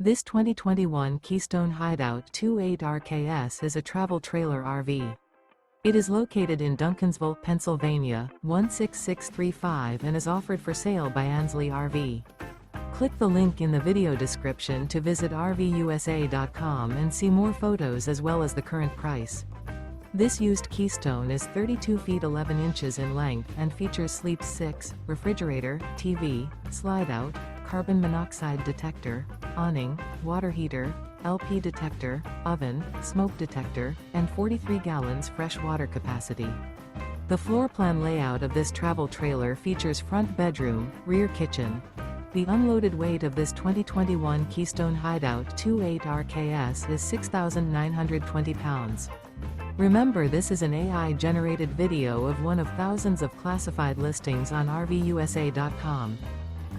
This 2021 Keystone Hideout 28RKS is a travel trailer RV. It is located in Duncansville, Pennsylvania, 16635 and is offered for sale by Ansley RV. Click the link in the video description to visit RVUSA.com and see more photos as well as the current price. This used Keystone is 32 feet 11 inches in length and features sleep 6, refrigerator, TV, Slideout, carbon monoxide detector, awning, water heater, LP detector, oven, smoke detector, and 43 gallons fresh water capacity. The floor plan layout of this travel trailer features front bedroom, rear kitchen. The unloaded weight of this 2021 Keystone Hideout 28RKS is 6,920 pounds. Remember, this is an AI-generated video of one of thousands of classified listings on RVUSA.com.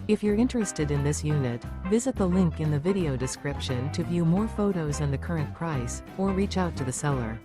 If you're interested in this unit, visit the link in the video description to view more photos and the current price, or reach out to the seller.